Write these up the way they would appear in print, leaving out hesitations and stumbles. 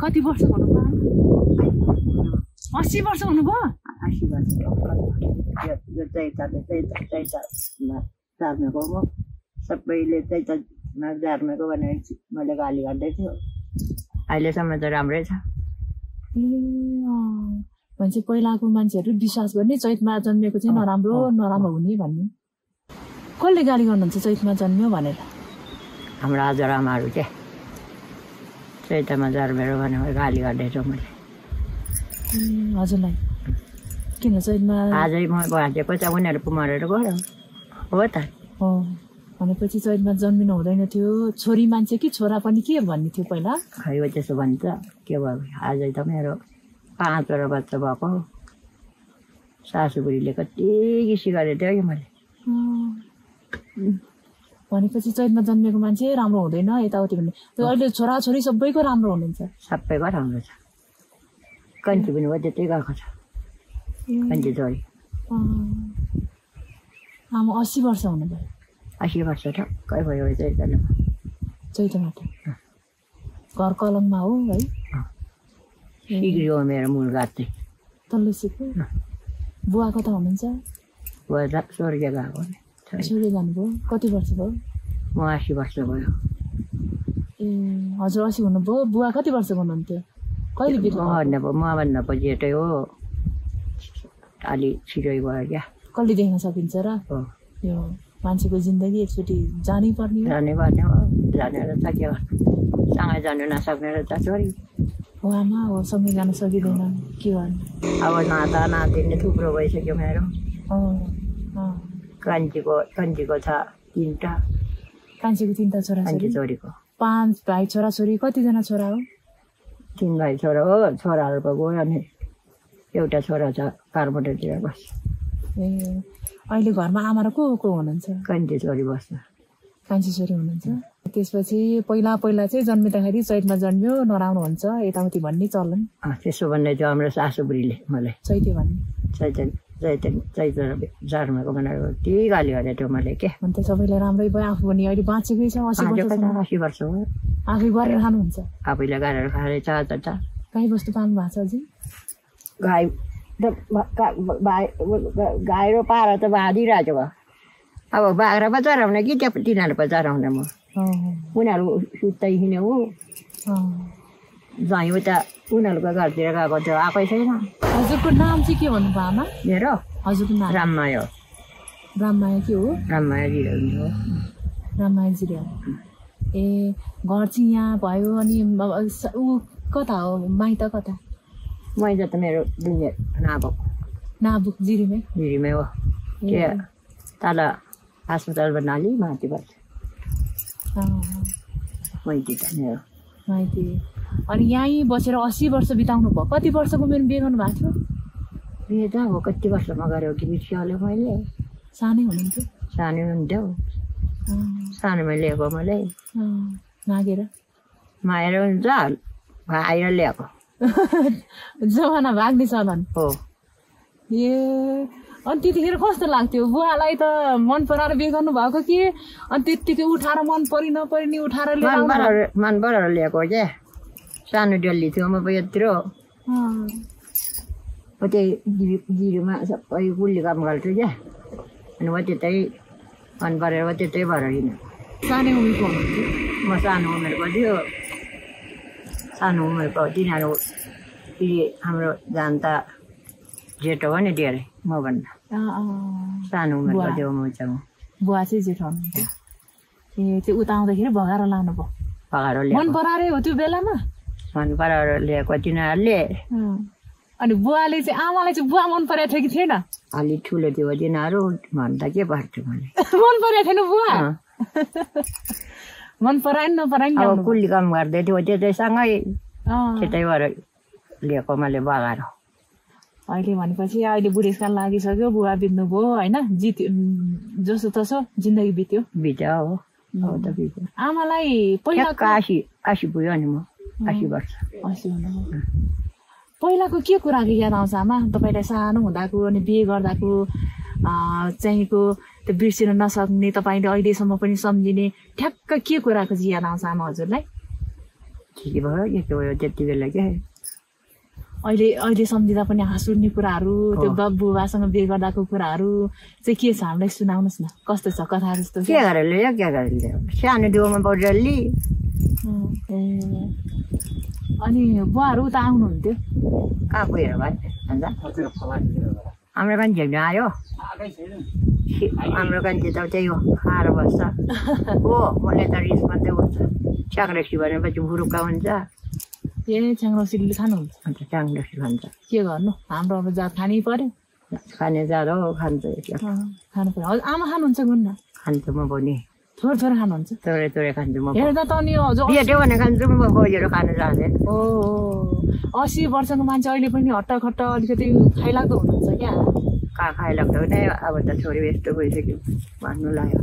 कति वर्ष हुनुभयो आमा 80 वर्ष हुनुभयो 80 वर्ष यो जार्मेको म सबैले जार्मेको भनेर मैले गाली गर्दै थियो अहिलेसम्म त राम्रै छ भन्छ पहिलाको मान्छेहरू विश्वास गर्ने चैतमा जन्मेको चाहिँ नराम्रो नराम्रो हुने भन्ने कसले गाली गर्नुहुन्छ चैतमा जन्मियो भनेर हाम्रो हजुरआमाहरू के चैतमा जन्मेर भनेर गाली गर्दैछु मैले हजुरलाई किन चैतमा आजै म भाँचेको छ उनीहरू पो मरेर गयो हो त हो भनेपछि चैतमा जन्मिनु हुँदैन थियो छोरी मान्छे कि छोरा पनि के भन्ने थियो पहिला खै हो त्यसो भन्छ के भयो आजै त मेरो 5 वटा बच्चा भएको सासुबुढीले कति किसी गरेको थियो कि मैले भनेपछि चैतमा जन्मेको मान्छे राम्रो हुँदैन यताउति भन्ने त्यो अहिले छोराछोरी सबैको राम्रो हुनुहुन्छ सबैको राम्रो छ कन्ची पनि हो त्यतै गएको छ कन्ची छोरी आमा 80 वर्ष हुनुभयो 80 वर्ष ठक्कै भयो चैतबाट घर कलममा हो है सिक्रियो मेरो मूल गात चाहिँ तल्लो सिक्यो बुवा कता हुनुहुन्छ बुवा स्वर्ग गएको स्वर्ग जानुभयो कति वर्ष भयो म 80 वर्ष भयो ए हजुर 80 हुनुभयो बुवा कति वर्षको हुनुहुन्थ्यो कहिले बित्नु मभन्दा पछि यतै हो अलि छिटै भयो क्या कसले देख्न सकिन्छ र यो मान्छेको जिन्दगी एकचोटि जानै पर्ने जानै पर्ने हो जानेर त के सँगै जानु नसक्ने रहेछ छोरी हो आमा हो सँगै जान सकिँदैन के गर्नु अब नाता नातिनी थुप्रो भइसक्यो मेरो कान्छीको छ 3टा कान्छीको 3टा छोरा छोरीको 5 भाइ छोरा छोरी कतिजना छोरा हो 3 भाइ छोरा हो छोराहरू पो गयो अनि एउटा छोरा छ कार्बोटेतिर बस ए अहिले घरमा आमा र को हुनुहुन्छ कान्छी छोरी बस्छ कान्छी छोरी हुनुहुन्छ त्यसपछि पहिला चाहिँ जन्मिँदाखेरि चैतमा जन्मियो नराम्रो हुन्छ यताउति भन्ने चलन त्यसो भन्ने थियो हाम्रो सासुबुढीले मलाई चैते भन्ने चैत जन्मेको भनेर त्यही गाली गरेको थियो मैले के अन्त सबैलाई राम्रै भयो आफू पनि अहिले बाँचेकै छ 80 वर्ष हो आफै गरेर खानुहुन्छ आफैले गरेर खाएर छ गाई बस्तु पाल्नु भएको छ अझै गाई र पारा त बाँधिरहेको भयो अब बाख्रा पो चराउने कि तिनीहरू पो चराउने म उनीहरू सुत्दै हिँड्यो हो ज्वाइँ उता उनीहरूको घरतिर गएको थियो आएकै छैन हजुरको नाम चाहिँ के भन्नुभयो आमा मेरो हजुरको नाम राममाया के हो राममाया जिरेल हो राममाया जिरेल ए घर चाहिँ यहाँ भयो अनि ऊ कता हो माइत कता माइत त मेरो दुनियाँ नाबुक जिरीमै हो के तल अस्पताल बनाली माथि पर्छ माइती त मेरो माइती अनि यहीँ बसेर 80 वर्ष बिताउनु भयो कति वर्षको उमेरमा बिहे गर्नु भएको थियो बिहे त अब कति वर्षमा गरेँ कि बिर्सिहाल्यो मैले सानै हुनुहुन्थ्यो सानोमा ल्याएको मैले मागेर हुन्छ भाइर ल्याएको जमाना भाग्ने चलन हो ए अनि त्यतिखेर कस्तो लाग्थ्यो बुवालाई त मन पराएर बिहे गर्नु भएको कि अनि त्यतिकै उठाएर मन परि नपरि नि उठाएर मन पराएर ल्याएको क्या सानो डल्ली थियो म यत्रो त्यही जिरोमा सबै कुल्ली काम गर्थ्यो क्या अनि म त्यतै मन परेर त्यतै भएर हिँड्यो सानो उमेरको हुनुहुन्थ्यो म सानो उमेरको थियो सानो उमेरको तिनीहरू हाम्रो जान त जेठो हो नि धेरै मभन्दा सानो उमेरको थियो म चाहिँ बुवा चाहिँ जेठो हुनुहुन्थ्यो ए त्यो उता आउँदाखेरि भगाएर लानु भयो मन पराएरै हो त्यो बेलामा मन पराएर ल्याएको तिनीहरूले अनि बुवाले चाहिँ आमालाई चाहिँ बुवा मन परेको थियो कि थिएन अलि ठुलो थियो तिनीहरू भन्दा के पर्थ्यो मैले मन परेको थिएन बुवा मन पराएन नपराएन अब कुल्ली काम गर्दै थियो त्यतैसँगै त्यतै भएर ल्याएको मैले बगाएर अहिले भनेपछि अहिले बुढेसकाल लागिसक्यो बुवा बित्नुभयो होइन जसो तसो जिन्दगी बित्यो हो आमालाई पहिला 80 पुग्यो नि म 80 वर्ष 80 हुनुभयो पहिलाको के कुराको याद आउँछ आमा तपाईँलाई सानो हुँदाको अनि बिहे गर्दाको चाहिँको त्यो बिर्सिन नसक्ने तपाईँले अहिलेसम्म पनि सम्झिने ठ्याक्क के कुराको चाहिँ याद आउँछ आमा हजुरलाई ठिकै भयो यस्तो भयो त्यति बेला क्या अहिले सम्झिँदा पनि हाँस उठ्ने कुराहरू त्यो बुबासँग बिहे गर्दाको कुराहरू चाहिँ के छ हामीलाई सुनाउनुहोस् न कस्तो छ कथा जस्तो के गरेर ल्यायो के गरेर ल्यायो सानो देउमा बजाली अनि बुवाहरू उता आउनुहुन्थ्यो कहाँ गएर अन्त हाम्रो पनि झेक्न आयो हाम्रो कान्छी त त्यही हो खाएर बस्छ हो मलाई त रिस मात्रै हुन्छ च्याङ्रेसी भनेपछि भुरुक्का हुन्छ च्याङ्ग्रोसीले खानुहुन्छ अन्त च्याङ्रेसी खान्छ के गर्नु हाम्रो अब जात खानै पर्यो खाने जात हो खान्छ खानु पर्यो हजुर आमा खानुहुन्छ गुन्ना खान्छु म पनि थोरै थोरै खानुहुन्छ थोरै थोरै खान्छु म हेर्दा त अनि भेट्यो भने खान्छु म खोजेर खानु जाँदैन 80 वर्षको मान्छे अहिले पनि हट्टाखट्टा अलिकति खाइलाग्दो हुनुहुन्छ क्या कहाँ खाइलाग्दो नै अब त छोरी यस्तो भइसक्यो भन्नु लाग्यो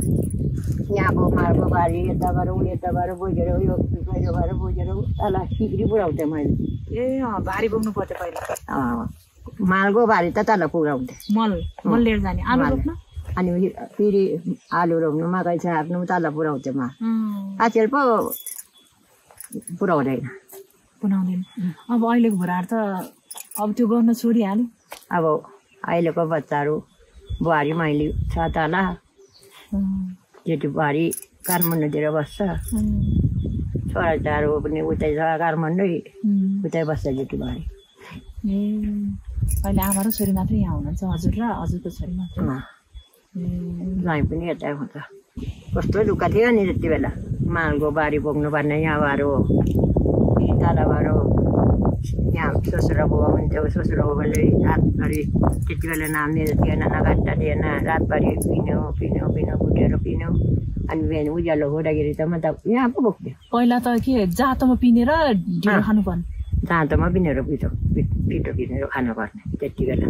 यहाँको मालको बारी यताबाट यताबाट बुझेर उयो पहिरो भएर बुझेर तल सिक्री पुऱ्याउँथेँ मैले भारी बोक्नु पर्थ्यो पहिला मालको बारी त तल पुऱ्याउँथेँ मल लिएर जाने आलु रोप्न अनि फेरि आलु रोप्नु मकै छार्नु तल पुऱ्याउँथेँ मा आजकल पो पुऱ्याउँदैन अब अहिलेको बुढाहरू त अब त्यो गर्न छोडिहाल्यो अब अहिलेको बच्चाहरू बुहारी मैले छ तल जेठी बुहारी काठमाडौँतिर बस्छ छोराछोराहरू पनि उतै छ काठमाडौँ उतै बस्छ जेठी बुहारी अहिले आमा र छोरी मात्रै यहाँ हुनुहुन्छ हजुर र हजुरको छोरी मात्रै ज्वाइँ पनि यतै हुन्छ कस्तो दुःख थियो नि त्यति बेला मालको बारी बोक्नु पर्ने यहाँबाट तलबाट यहाँ ससुरा बुवा हुन्थ्यो ससुरा बुबाले रातभरि त्यति बेला नाम्नेर थिएन नगाटा थिएन रातभरि पिन्यो कुटेर पिन्यो अनि बिहान उज्यालो हुँदाखेरि त म त यहाँ पो बोक्थ्यो पहिला त के जातोमा पिनेर ढिलो खानुपर्ने जाँतोमा पिनेर पिठो पिनेर खानुपर्ने त्यति बेला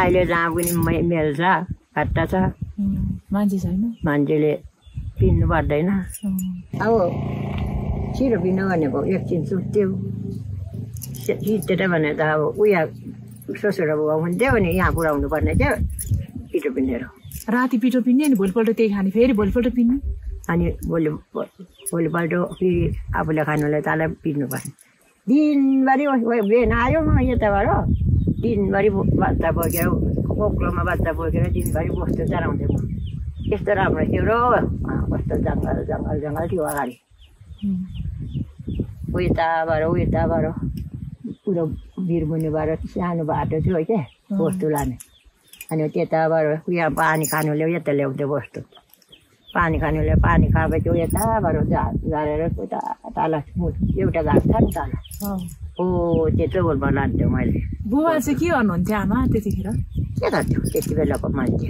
अहिले जहाँ पनि मेल्छ घट्टा छ मान्छे छैन मान्छेले पिन्नु पर्दैन अब छिटो पिन्नु भनेको एकछिन सुत्थ्यो सिटेर भने त अब उया ससुरा बुवा हुन्थ्यो भने यहाँ पुऱ्याउनु पर्ने क्या पिठो पिनेर राति पिठो पिन्ने अनि भोलिपल्ट त्यही खाने फेरि भोलिपल्ट पिन्ने अनि भोलिपल्ट फेरि आफूले खानुलाई तल पिन्नुपर्ने दिनभरि बिहान आयो म यताबाट दिनभरि बच्चा बोकेर कोक्लोमा बच्चा बोकेर दिनभरि बस्तु चलाउँथेँ म यस्तो राम्रो थियो र कस्तो जङ्गल थियो अगाडि उताबाट पुरो भिरमुनिबाट सानो बाटो थियो क्या बस्तु लाने अनि त्यताबाट यहाँ पानी खानु ल्याउ यता ल्याउँथ्यो बस्तु पानी खानु ल्याउ पानी खाएपछि यताबाट झारेर उता तल एउटा घाट छ नि तल त्यो चौबलमा लान्थ्यो मैले बुबा चाहिँ के गर्नुहुन्थ्यो आमा त्यतिखेर के गर्थ्यो त्यति बेलाको मान्छे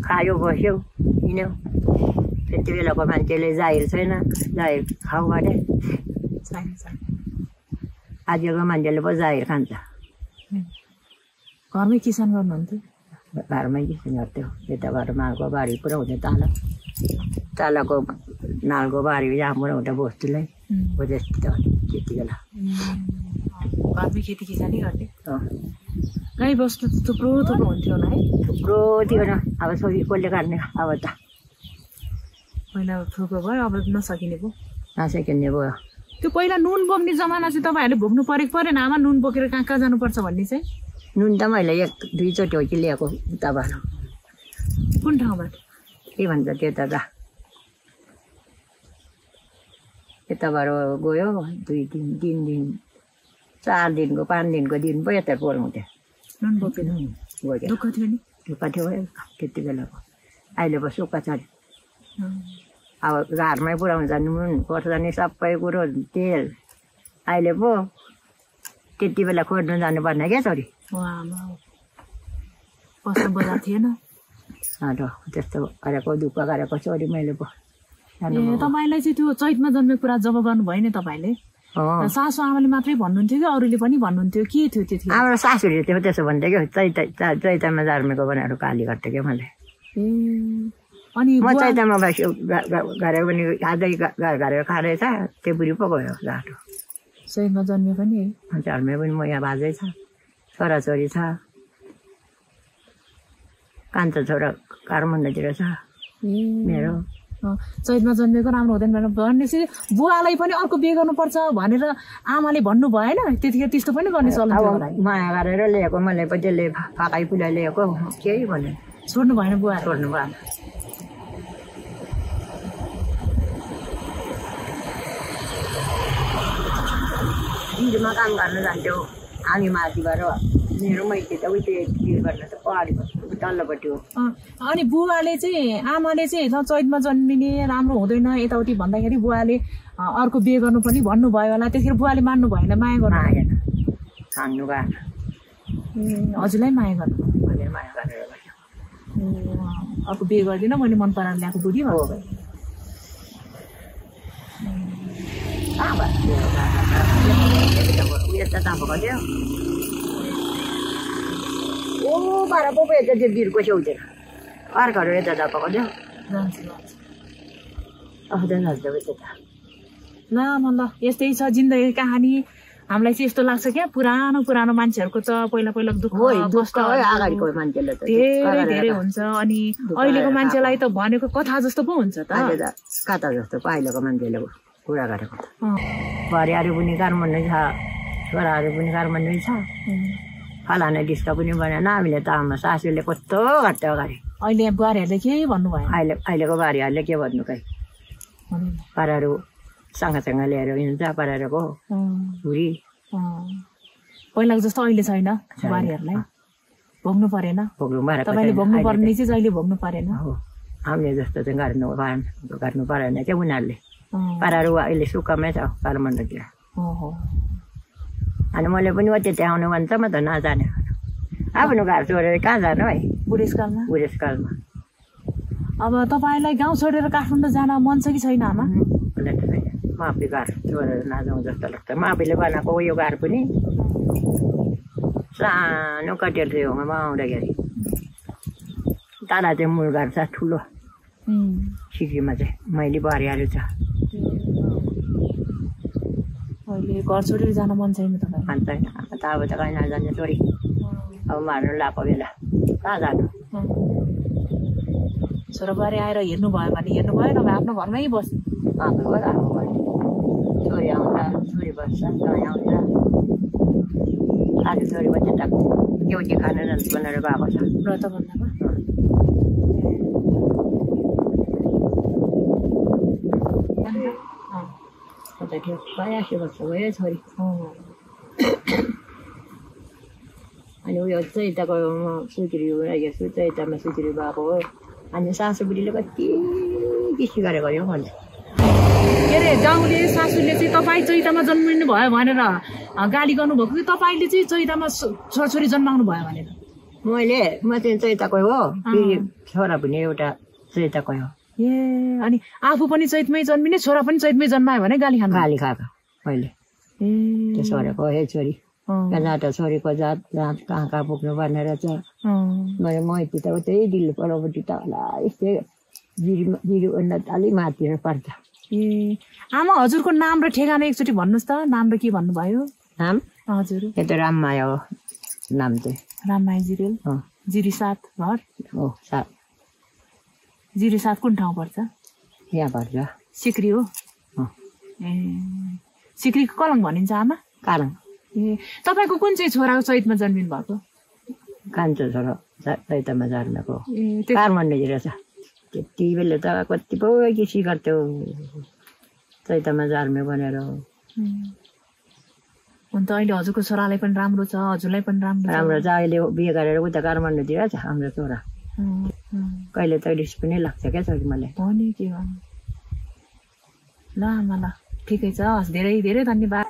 खायो बस्यो हिँड्यो त्यति बेलाको मान्छेले जाहिर छैन जाहिर खाऊ भने आजको मान्छेले पो जाहिर खान्छ घरमै किसान गर्नुहुन्थ्यो घरमै किसान गर्थ्यो यताबाट मालको बारी पुऱ्याउँथ्यो तलको नालको बारी जहाँ पुऱ्याउँथ्यो बस्तुलाई हो त्यस्तो त्यति बेला घरमै खेती किसानै गर्ने गाई बस्तु त थुप्रो हुन्थ्यो होला है थुप्रो थियो न अब छोरी कसले काट्ने अब त पहिला थुप्रो भयो अब नसकिने भयो नसकिने भयो त्यो पहिला नुन बोक्ने जमाना चाहिँ तपाईँहरूले भोग्नु परेको परेन आमा नुन बोकेर कहाँ कहाँ जानुपर्छ भन्ने चाहिँ नुन त मैले 1-2 चोटि हो कि ल्याएको उताबाट कुन ठाउँबाट के भन्छ त्यता त यताबाट गयो 2 दिन 3 दिन 4 दिनको 5 दिनको दिन पो यता पुऱ्याउँथ्यो नुन बोकेर गयो दुःख थियो नि दुःख थियो त्यति बेलाको अहिले पो सुक्खा छ अब घरमै पुऱ्याउँछ नुन खोर्सानी सबै कुरो तेल अहिले पो त्यति बेला खोज्नु जानुपर्ने क्या छोरी पसल बजार थिएन त्यस्तो गरेको दुःख गरेको छोरी मैले पो तपाईँलाई चाहिँ त्यो चैतमा जन्मेको कुरा जब गर्नुभयो नि तपाईँले सासु आमाले मात्रै भन्नुहुन्थ्यो कि अरूले पनि भन्नुहुन्थ्यो के थियो त्यो हाम्रो सासूले थियो त्यसो भन्थ्यो क्या चैतमा जन्मेको भनेर गाली गर्थ्यो क्या मैले अनि म चैतमा गरेर पनि खाँदै गरेर खाँदैछ त्यो बुढी पो गयो घाटो चैतमा जन्मे पनि जन्मे पनि म यहाँ बाजै छ छोराछोरी छ कान्छो छोरा काठमाडौँतिर छ मेरो चैतमा जन्मेको राम्रो हुँदैन भनेपछि बुवालाई पनि अर्को बिहे गर्नुपर्छ भनेर आमाले भन्नु भएन त्यतिखेर त्यस्तो पनि गर्ने चलन थियो होला माया गरेर ल्याएको मैले पनि त्यसले फाकै पुला ल्याएको केही भने छोड्नु भएन बुवा छोड्नु भएन दिदीमा काम गर्न जान्थ्यो हामी माथिबाट मेरो मैती त उयो गर्न त पहाडी तल्लोपट्टि हो अनि बुवाले चाहिँ आमाले चाहिँ चैतमा जन्मिने राम्रो हुँदैन यताउति भन्दाखेरि बुवाले अर्को बिहे गर्नु पनि भन्नुभयो होला त्यतिखेर बुवाले मान्नु भएन माया गर्नु आएन खानु भएन हजुरलाई माया गर्नु माया गरेर अर्को बिहे गर्दिनँ मैले मन पराएर ल्याएको बुढी हो ओ बाह्र पो यता त्यो बिरको छेउतिर अर्काहरू यता दबाएको थियो ल ल यस्तै छ जिन्दगी कहानी हामीलाई चाहिँ यस्तो लाग्छ क्या पुरानो पुरानो मान्छेहरूको त पहिला पहिला दुःख कष्ट अगाडिको मान्छेले धेरै धेरै हुन्छ अनि अहिलेको मान्छेलाई त भनेको कथा जस्तो पो हुन्छ त कथा जस्तो पहिलेको मान्छेले कुरा गरेको बुहारीहरू पनि कार्मन्नै छ छोराहरू पनि कार्मन्नै छ फलाने डिस्का पनि बनेन हामीले त आमा सासूले कस्तो घट्यो अगाडि अहिले बुहारीहरूले के भन्नु भयो अहिलेको बुहारीहरूले के भन्नु खै पाराहरू सँगसँग लिएर हिँड्छ पाराहरूको बुढी पहिलाको जस्तो अहिले छैन बुहारीहरूलाई भोग्नु परेन तपाईँले भोग्नु पर्ने चाहिँ जहिले भोग्नु परेन हामीले जस्तो चाहिँ गर्नु परेन क्या उनीहरूले पाराहरू अहिले सुक्खामै छ काठमाडौँतिर अनि मैले पनि त्यहाँ आउनु भन्छ म त नजाने आफ्नो घर छोडेर कहाँ जानु है बुढेसकालमा अब तपाईँलाई गाउँ छोडेर काठमाडौँ जान मन छ कि छैन आमा माफी घर छोडेर नजाउँ जस्तो लाग्छ माफीले बनाएको यो घर पनि सानो कटेर थियो म आउँदाखेरि दादा चाहिँ मूल घर छ ठुलो सिक्किममा चाहिँ मैले बुहारीहरू छ अहिले घर छोडेर जान मन छैन तपाईँ मन छैन त अब त कहीँ नजाने छोरी अब मार्नु लगाएको बेला कहाँ जानु छोराबारी आएर हेर्नुभयो भने हेर्नुभयो नभए आफ्नो घरमै बस्नु आफ्नो घर आफ्नो घर छोरी आउँछ छोरी बस्छ दही आउँछ आज छोरी बच्चा त एउटी खाना बनाएर गएको छ व्रत भन्दामा बयासी वर्ष भयो छोरी अनि उयो चैताको सुत्री रहेको छु चैतामा सुत्री भएको हो अनि सासू बुढीले कति किसी गरेको यो भन्छ के अरे गाउँले सासूले चाहिँ तपाईँ चैतामा जन्मिनु भयो भनेर गाली गर्नुभएको कि तपाईँले चाहिँ चैतामा छोराछोरी जन्माउनु भयो भनेर म चाहिँ चैताकै हो फेरि छोरा पनि एउटा चैताकै हो ए अनि आफू पनि चैतमै जन्मिने छोरा पनि चैतमै जन्मायो भने गाली खानु खाएको मैले त्यो छोराको हे छोरी जात छोरीको जात कहाँ कहाँ पुग्नु पर्ने रहेछ मैले मैती त त्यही दिल्ली पल्लोपट्टि त होला यस्तै जिरोभन्दा अलि माथितिर पर्छ ए आमा हजुरको नाम र ठेगाना एकचोटि भन्नुहोस् त नाम र के भन्नुभयो नाम हजुर यो त राममाया हो नाम चाहिँ राममाया जिरेल जिरी 7 घर हो 7 जिरी 7 कुन ठाउँ पर्छ यहाँ पर्छ सिक्री हो ए सिक्रीको कलङ भनिन्छ आमा कालङ ए तपाईँको कुन चाहिँ छोराको चैतमा जन्मिनु भएको कान्छो छोरा चैतमा जन्मेको काठमाडौँ रहेछ त्यति बेला त कति पो किसी गर्थ्यो चैतमा जन्म्यो भनेर अन्त अहिले हजुरको छोरालाई पनि राम्रो छ हजुरलाई पनि राम्रो छ अहिले बिहे गरेर उता काठमाडौँतिर छ हाम्रो छोरा कहिले त रिस पनि लाग्छ क्या छोरी मलाई हो नि के गर्नु ल आमा ल ठिकै छ हस् धेरै धेरै धन्यवाद